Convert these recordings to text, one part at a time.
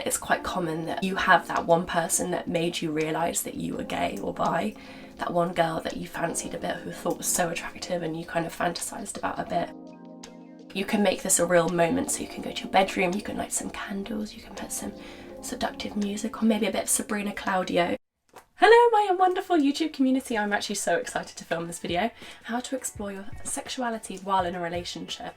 it's quite common that you have that one person that made you realise that you were gay or bi, that one girl that you fancied a bit, who thought was so attractive and you kind of fantasised about a bit. You can make this a real moment, so you can go to your bedroom, you can light some candles, you can put some seductive music, or maybe a bit of Sabrina Claudio. Hello my wonderful YouTube community, I'm actually so excited to film this video. How to explore your sexuality while in a relationship.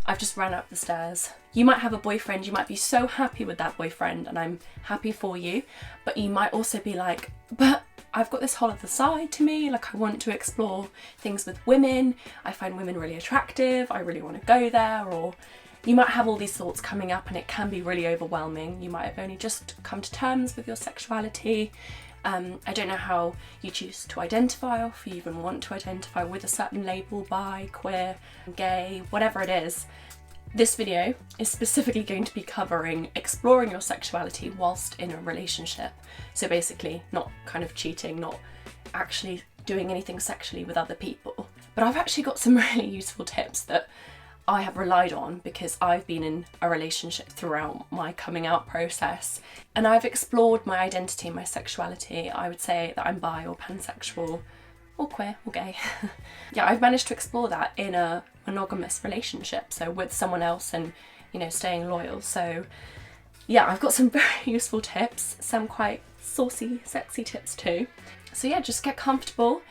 I've just ran up the stairs. You might have a boyfriend, you might be so happy with that boyfriend, and I'm happy for you, but you might also be like, but I've got this whole other side to me, like I want to explore things with women, I find women really attractive, I really want to go there, or you might have all these thoughts coming up and it can be really overwhelming. You might have only just come to terms with your sexuality. I don't know how you choose to identify, or if you even want to identify with a certain label, bi, queer, gay, whatever it is. This video is specifically going to be covering exploring your sexuality whilst in a relationship. So basically not kind of cheating, not actually doing anything sexually with other people. But I've actually got some really useful tips that I have relied on because I've been in a relationship throughout my coming out process, and I've explored my identity and my sexuality. I would say that I'm bi or pansexual or queer or gay. Yeah, I've managed to explore that in a monogamous relationship, so with someone else, and you know, staying loyal. So yeah, I've got some very useful tips, some quite saucy, sexy tips too. So yeah, just get comfortable.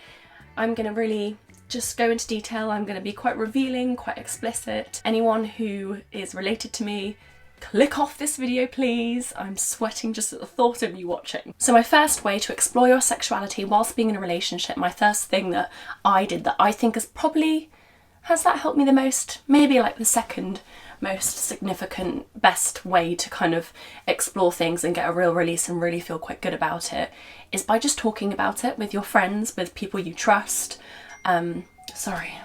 I'm gonna really just go into detail. I'm going to be quite revealing, quite explicit. Anyone who is related to me, click off this video please. I'm sweating just at the thought of you watching. So my first way to explore your sexuality whilst being in a relationship, my first thing that I did that I think has that helped me the most, maybe like the second most significant, best way to kind of explore things and get a real release and really feel quite good about it, is by just talking about it with your friends, with people you trust. Sorry,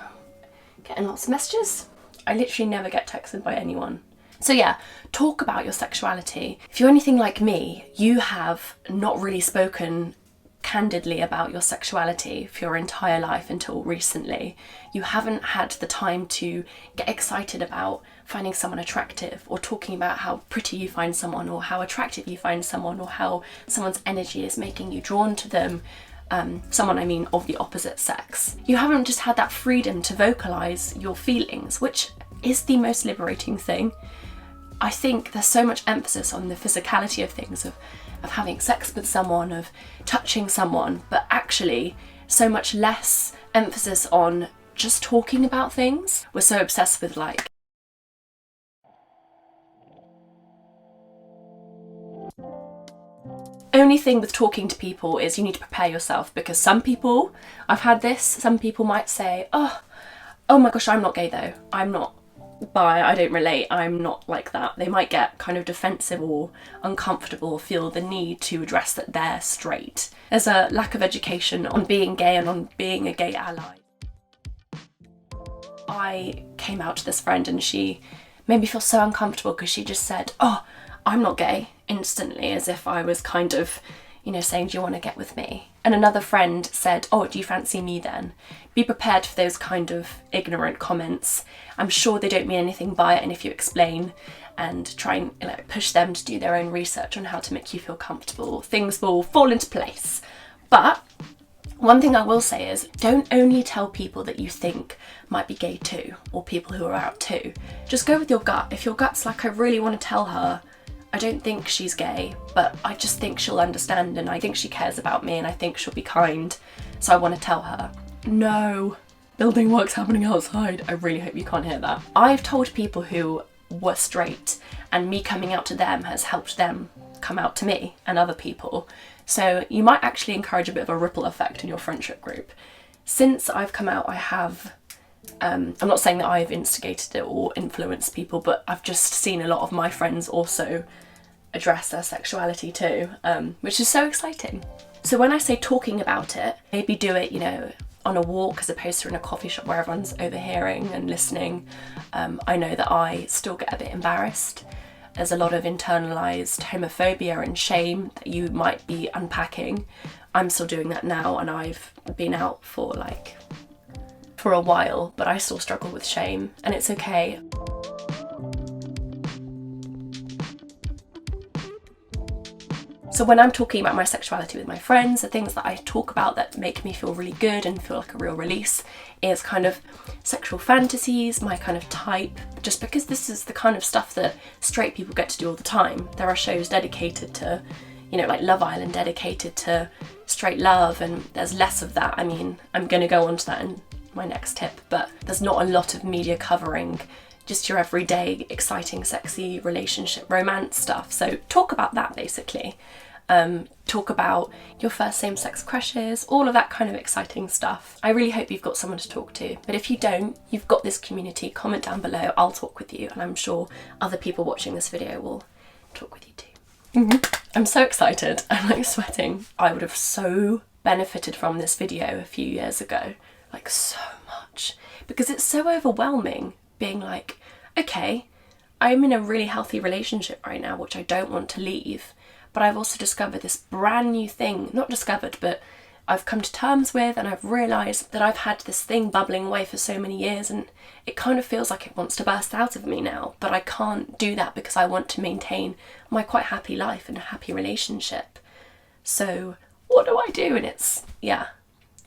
getting lots of messages. I literally never get texted by anyone. So yeah, talk about your sexuality. If you're anything like me, you have not really spoken candidly about your sexuality for your entire life until recently. You haven't had the time to get excited about finding someone attractive, or talking about how pretty you find someone, or how attractive you find someone, or how someone's energy is making you drawn to them. Someone, I mean, of the opposite sex. You haven't just had that freedom to vocalise your feelings, which is the most liberating thing. I think there's so much emphasis on the physicality of things, of having sex with someone, of touching someone, but actually so much less emphasis on just talking about things. We're so obsessed with like only thing with talking to people is you need to prepare yourself, because some people, I've had this, some people might say, oh my gosh, I'm not gay though, I'm not bi, I don't relate, I'm not like that. They might get kind of defensive or uncomfortable, or feel the need to address that they're straight. There's a lack of education on being gay and on being a gay ally. I came out to this friend and she made me feel so uncomfortable because she just said, oh, I'm not gay, instantly, as if I was kind of, you know, saying, do you want to get with me? And another friend said, oh, do you fancy me then? Be prepared for those kind of ignorant comments. I'm sure they don't mean anything by it, and if you explain and try and like, push them to do their own research on how to make you feel comfortable, things will fall into place. But one thing I will say is, don't only tell people that you think might be gay too, or people who are out too. Just go with your gut. If your gut's like, I really want to tell her, I don't think she's gay, but I just think she'll understand, and I think she cares about me, and I think she'll be kind, so I want to tell her. No, building work's happening outside. I really hope you can't hear that. I've told people who were straight, and me coming out to them has helped them come out to me and other people. So you might actually encourage a bit of a ripple effect in your friendship group. Since I've come out, I have I'm not saying that I've instigated it or influenced people, but I've just seen a lot of my friends also address their sexuality too, which is so exciting. So when I say talking about it, maybe do it, you know, on a walk as opposed to in a coffee shop where everyone's overhearing and listening. I know that I still get a bit embarrassed. There's a lot of internalized homophobia and shame that you might be unpacking. I'm still doing that now, and I've been out for a while, but I still struggle with shame, and it's okay. So when I'm talking about my sexuality with my friends, the things that I talk about that make me feel really good and feel like a real release is kind of sexual fantasies, my kind of type, just because this is the kind of stuff that straight people get to do all the time. There are shows dedicated to, you know, like Love Island dedicated to straight love, and there's less of that. I mean, I'm going to go on to that in my next tip, but there's not a lot of media covering just your everyday, exciting, sexy relationship romance stuff. So talk about that basically. Talk about your first same-sex crushes, all of that kind of exciting stuff. I really hope you've got someone to talk to. But if you don't, you've got this community. Comment down below, I'll talk with you, and I'm sure other people watching this video will talk with you too. I'm so excited, I'm like sweating. I would have so benefited from this video a few years ago, like so much, because it's so overwhelming being like, okay, I'm in a really healthy relationship right now, which I don't want to leave, but I've also discovered this brand new thing, not discovered, but I've come to terms with, and I've realised that I've had this thing bubbling away for so many years, and it kind of feels like it wants to burst out of me now, but I can't do that because I want to maintain my quite happy life and a happy relationship. So what do I do? And it's, yeah,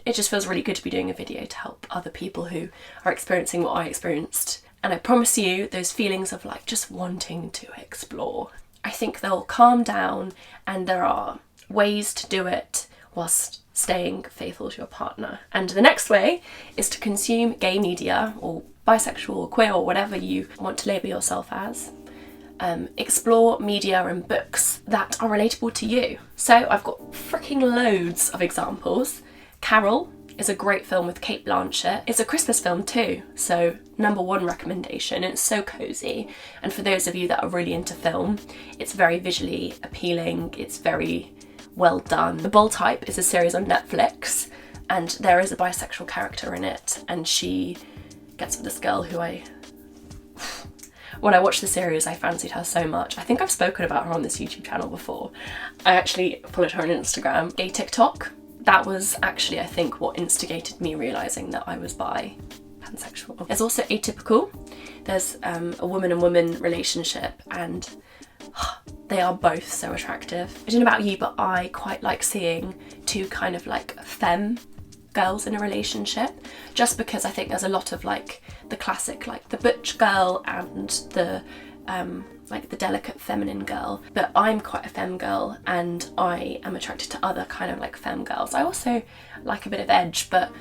it just feels really good to be doing a video to help other people who are experiencing what I experienced. And I promise you, those feelings of like just wanting to explore, I think they'll calm down, and there are ways to do it whilst staying faithful to your partner. And the next way is to consume gay media, or bisexual or queer or whatever you want to label yourself as. Explore media and books that are relatable to you. So I've got freaking loads of examples. Carol is a great film with Cate Blanchett. It's a Christmas film too, so #1 recommendation. It's so cozy, and for those of you that are really into film, it's very visually appealing, it's very well done. The Bold Type is a series on Netflix, and there is a bisexual character in it, and she gets with this girl who when I watched the series, I fancied her so much. I think I've spoken about her on this YouTube channel before. I actually followed her on Instagram. Gay TikTok. That was actually, I think, what instigated me realising that I was pansexual. There's also Atypical. There's a woman and woman relationship, and they are both so attractive. I don't know about you, but I quite like seeing two kind of like femme girls in a relationship, just because I think there's a lot of like the classic, like the butch girl and the like the delicate feminine girl, but I'm quite a femme girl, and I am attracted to other kind of like femme girls. I also like a bit of edge, but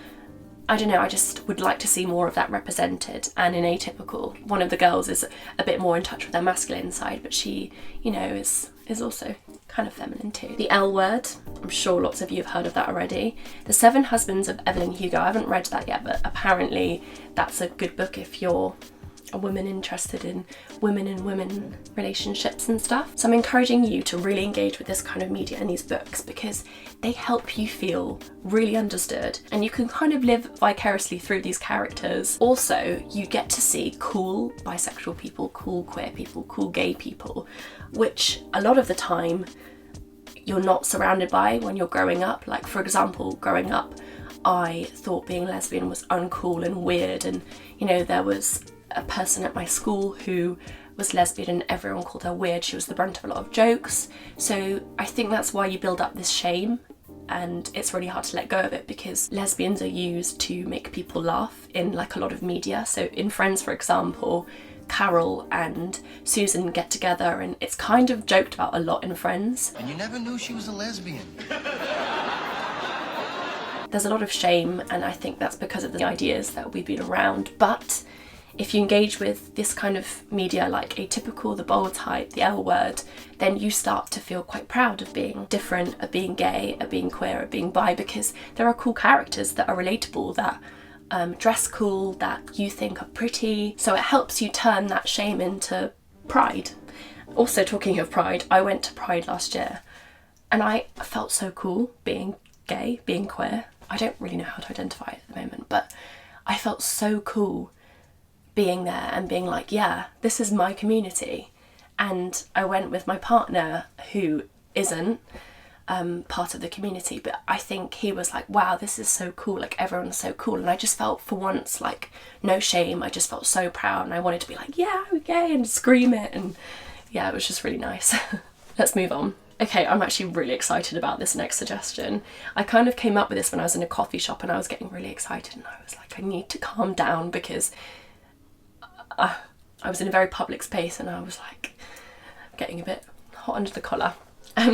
I don't know, I just would like to see more of that represented. And in Atypical, one of the girls is a bit more in touch with their masculine side, but she, you know, is also kind of feminine too. The L Word, I'm sure lots of you have heard of that already. The 7 Husbands of Evelyn Hugo, I haven't read that yet, but apparently that's a good book if you're a woman interested in women and women relationships and stuff. So I'm encouraging you to really engage with this kind of media and these books, because they help you feel really understood, and you can kind of live vicariously through these characters. Also, you get to see cool bisexual people, cool queer people, cool gay people, which a lot of the time you're not surrounded by when you're growing up. Like, for example, growing up, I thought being lesbian was uncool and weird, and you know, there was a person at my school who was lesbian and everyone called her weird. She was the brunt of a lot of jokes. So I think that's why you build up this shame, and it's really hard to let go of it, because lesbians are used to make people laugh in like a lot of media. So in Friends, for example, Carol and Susan get together and it's kind of joked about a lot in Friends. And you never knew she was a lesbian. There's a lot of shame, and I think that's because of the ideas that we've been around. But if you engage with this kind of media like Atypical, the Bold Type, the L Word, then you start to feel quite proud of being different, of being gay, of being queer, of being bi, because there are cool characters that are relatable, that dress cool, that you think are pretty. So it helps you turn that shame into pride. Also, talking of pride, I went to Pride last year and I felt so cool being gay, being queer. I don't really know how to identify it at the moment, but I felt so cool being there and being like, yeah, this is my community. And I went with my partner, who isn't part of the community, but I think he was like, wow, this is so cool, like everyone's so cool. And I just felt for once like no shame. I just felt so proud, and I wanted to be like, yeah, we're gay, and scream it. And yeah, it was just really nice. Let's move on. Okay, I'm actually really excited about this next suggestion. I kind of came up with this when I was in a coffee shop and I was getting really excited and I was like, I need to calm down because I was in a very public space and I was like getting a bit hot under the collar.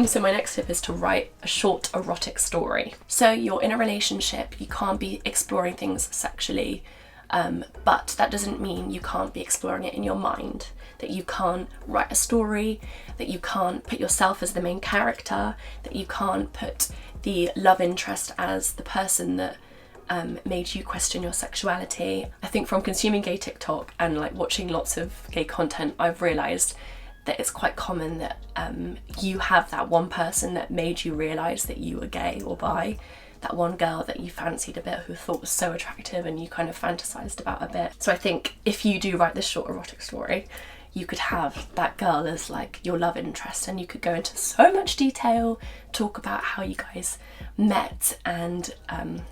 So my next tip is to write a short erotic story. So you're in a relationship, you can't be exploring things sexually, but that doesn't mean you can't be exploring it in your mind, that you can't write a story, that you can't put yourself as the main character, that you can't put the love interest as the person that made you question your sexuality. I think from consuming gay TikTok and like watching lots of gay content, I've realised that it's quite common that you have that one person that made you realise that you were gay or bi, that one girl that you fancied a bit who thought was so attractive and you kind of fantasised about a bit. So I think if you do write this short erotic story, you could have that girl as like your love interest and you could go into so much detail, talk about how you guys met and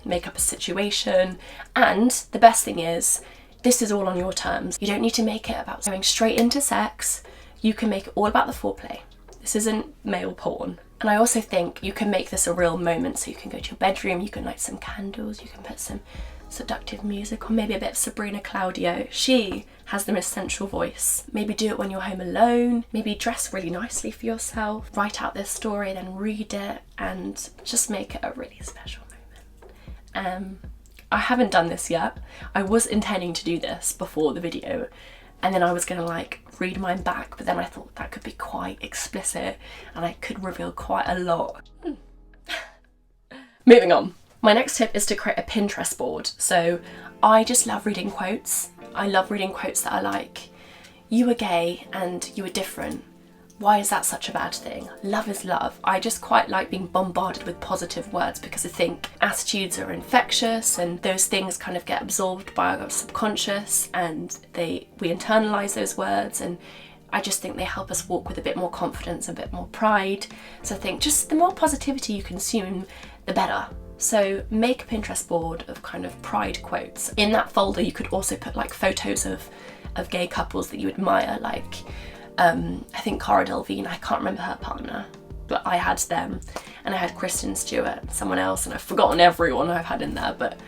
make up a situation. And the best thing is, this is all on your terms. You don't need to make it about going straight into sex. You can make it all about the foreplay. This isn't male porn. And I also think you can make this a real moment, so you can go to your bedroom, you can light some candles, you can put some seductive music or maybe a bit of Sabrina Claudio. She has the most sensual voice. Maybe do it when you're home alone, maybe dress really nicely for yourself, write out this story, then read it and just make it a really special moment. I haven't done this yet. I was intending to do this before the video and then I was gonna like read mine back, but then I thought that could be quite explicit and I could reveal quite a lot. Moving on. My next tip is to create a Pinterest board. So I just love reading quotes. I love reading quotes that are like, you were gay and you were different. Why is that such a bad thing? Love is love. I just quite like being bombarded with positive words because I think attitudes are infectious and those things kind of get absorbed by our subconscious and we internalize those words, and I just think they help us walk with a bit more confidence, a bit more pride. So I think just the more positivity you consume, the better. So make a Pinterest board of kind of pride quotes. In that folder you could also put like photos of gay couples that you admire, like I think Cara Delevingne, I can't remember her partner, but I had them, and I had Kristen Stewart and someone else, and I've forgotten everyone I've had in there, but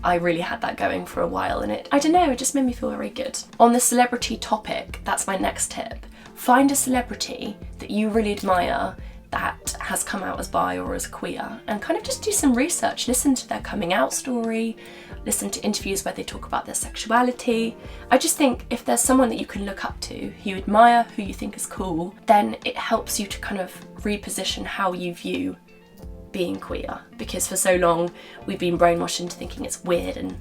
I really had that going for a while and it just made me feel very good. On the celebrity topic, that's my next tip. Find a celebrity that you really admire that has come out as bi or as queer and kind of just do some research, listen to their coming out story, listen to interviews where they talk about their sexuality. I just think if there's someone that you can look up to, who you admire, who you think is cool, then it helps you to kind of reposition how you view being queer, because for so long we've been brainwashed into thinking it's weird and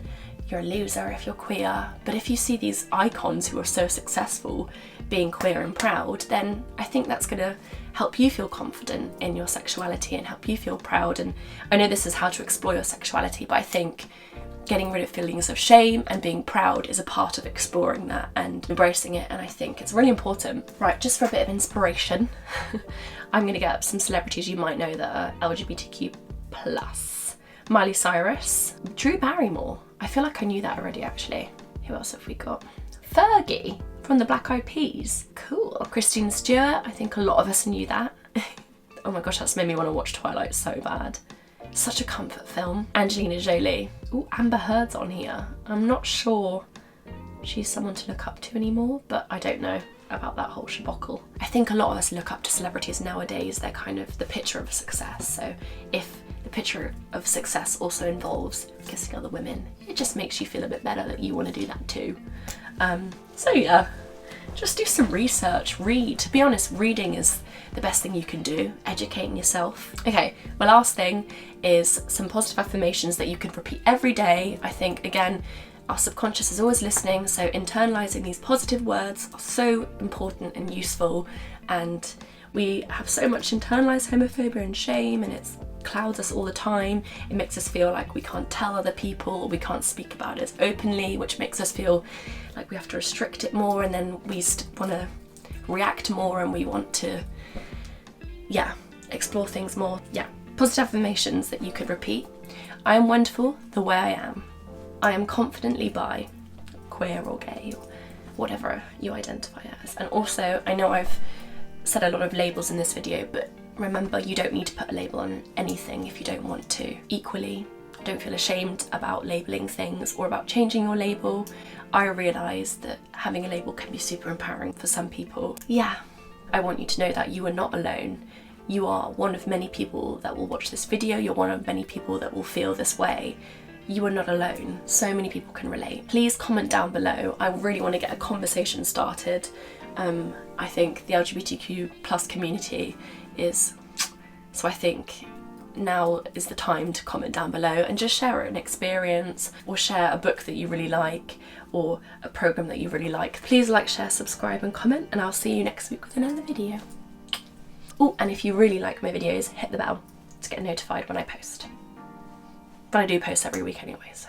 you're a loser if you're queer. But if you see these icons who are so successful being queer and proud, then I think that's going to help you feel confident in your sexuality and help you feel proud. And I know this is how to explore your sexuality, but I think getting rid of feelings of shame and being proud is a part of exploring that and embracing it, and I think it's really important. Right, just for a bit of inspiration, I'm going to get up some celebrities you might know that are LGBTQ+. Miley Cyrus, Drew Barrymore. I feel like I knew that already actually. Who else have we got? Fergie from the Black Eyed Peas. Cool. Kristen Stewart, I think a lot of us knew that. Oh my gosh, that's made me want to watch Twilight so bad. Such a comfort film. Angelina Jolie. Ooh, Amber Heard's on here. I'm not sure she's someone to look up to anymore, but I don't know about that whole shabockle. I think a lot of us look up to celebrities nowadays. They're kind of the picture of success. So if the picture of success also involves kissing other women, it just makes you feel a bit better that you want to do that too. So yeah, just do some research, read. To be honest, reading is the best thing you can do, educating yourself. Okay, my last thing is some positive affirmations that you can repeat every day. I think, again, our subconscious is always listening, so internalising these positive words are so important and useful, and we have so much internalised homophobia and shame, and it clouds us all the time. It makes us feel like we can't tell other people, we can't speak about it openly, which makes us feel like we have to restrict it more, and then we want to react more and we want to, explore things more. Positive affirmations that you could repeat. I am wonderful the way I am. I am confidently bi, queer or gay, or whatever you identify as. And also, I know I've said a lot of labels in this video, but Remember, you don't need to put a label on anything if you don't want to. Equally, don't feel ashamed about labeling things or about changing your label. I realise that having a label can be super empowering for some people. Yeah, I want you to know that you are not alone. You are one of many people that will watch this video. You're one of many people that will feel this way. You are not alone. So many people can relate. Please comment down below. I really want to get a conversation started. I think the LGBTQ plus community is, so I think now is the time to comment down below and just share an experience, or share a book that you really like, or a program that you really like. Please like, share, subscribe and comment, and I'll see you next week with another video. Oh, and if you really like my videos, hit the bell to get notified when I post. But I do post every week anyway, so.